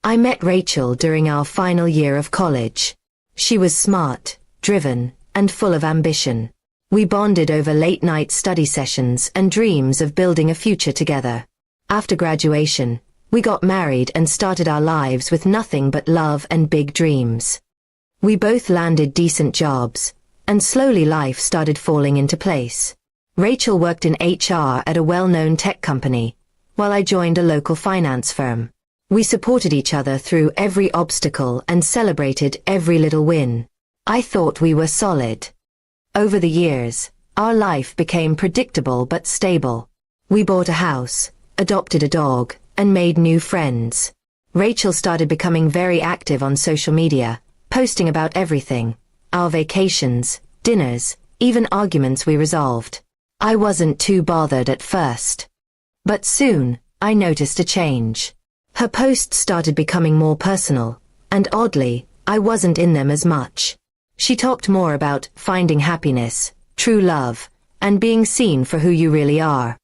I met Rachel during our final year of college. She was smart, driven, and full of ambition. We bonded over late-night study sessions and dreams of building a future together. After graduation, we got married and started our lives with nothing but love and big dreams. We both landed decent jobs, and slowly life started falling into place. Rachel worked in HR at a well-known tech company, while I joined a local finance firm. We supported each other through every obstacle and celebrated every little win. I thought we were solid. Over the years, our life became predictable but stable. We bought a house, adopted a dog, and made new friends. Rachel started becoming very active on social media, posting about everything: our vacations, dinners, even arguments we resolved. I wasn't too bothered at first. But soon, I noticed a change. Her posts started becoming more personal, and oddly, I wasn't in them as much. She talked more about finding happiness, true love, and being seen for who you really are.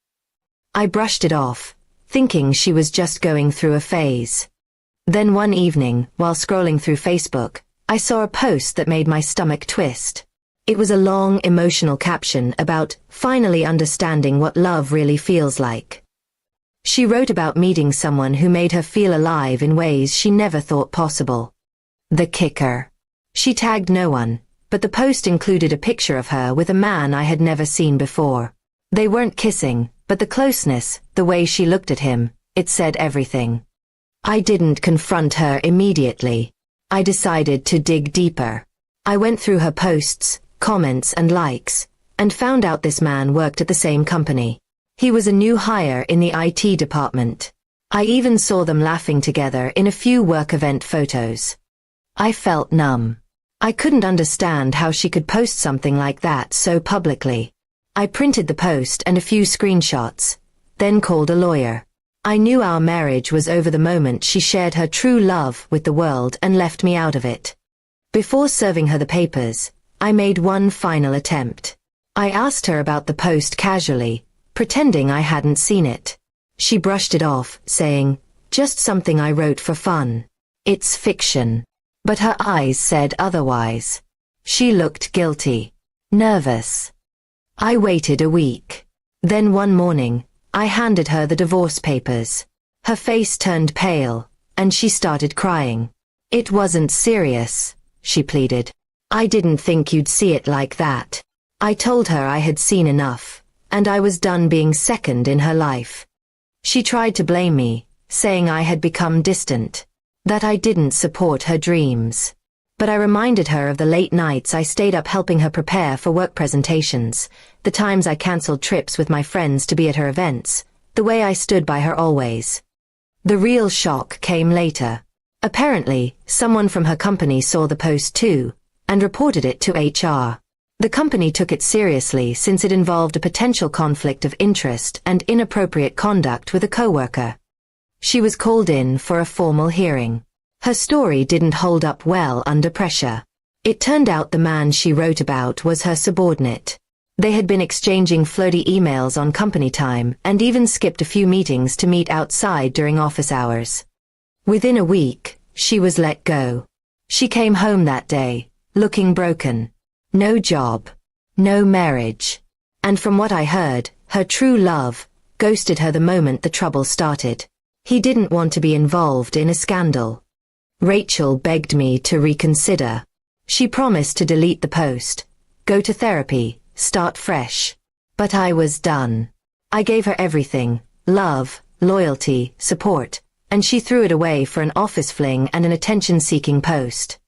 I brushed it off, thinking she was just going through a phase. Then one evening, while scrolling through Facebook, I saw a post that made my stomach twist. It was a long, emotional caption about finally understanding what love really feels like. She wrote about meeting someone who made her feel alive in ways she never thought possible. The kicker. She tagged no one, but the post included a picture of her with a man I had never seen before. They weren't kissing, but the closeness, the way she looked at him, it said everything. I didn't confront her immediately. I decided to dig deeper. I went through her posts, comments and likes, and found out this man worked at the same company. He was a new hire in the IT department. I even saw them laughing together in a few work event photos. I felt numb. I couldn't understand how she could post something like that so publicly. I printed the post and a few screenshots, then called a lawyer. I knew our marriage was over the moment she shared her true love with the world and left me out of it. Before serving her the papers, I made one final attempt. I asked her about the post casually, pretending I hadn't seen it. She brushed it off, saying, "Just something I wrote for fun. It's fiction." But her eyes said otherwise. She looked guilty, nervous. I waited a week. Then one morning, I handed her the divorce papers. Her face turned pale, and she started crying. "It wasn't serious," she pleaded. "I didn't think you'd see it like that." I told her I had seen enough, and I was done being second in her life. She tried to blame me, saying I had become distant, that I didn't support her dreams. But I reminded her of the late nights I stayed up helping her prepare for work presentations, the times I canceled trips with my friends to be at her events, the way I stood by her always. The real shock came later. Apparently, someone from her company saw the post too, and reported it to HR. The company took it seriously since it involved a potential conflict of interest and inappropriate conduct with a coworker. She was called in for a formal hearing. Her story didn't hold up well under pressure. It turned out the man she wrote about was her subordinate. They had been exchanging flirty emails on company time and even skipped a few meetings to meet outside during office hours. Within a week, she was let go. She came home that day, looking broken. No job. No marriage. And from what I heard, her true love ghosted her the moment the trouble started. He didn't want to be involved in a scandal. Rachel begged me to reconsider. She promised to delete the post, go to therapy, start fresh. But I was done. I gave her everything: love, loyalty, support, and she threw it away for an office fling and an attention-seeking post.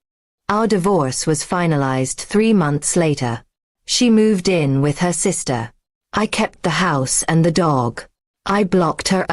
Our divorce was finalized 3 months later. She moved in with her sister. I kept the house and the dog. I blocked her.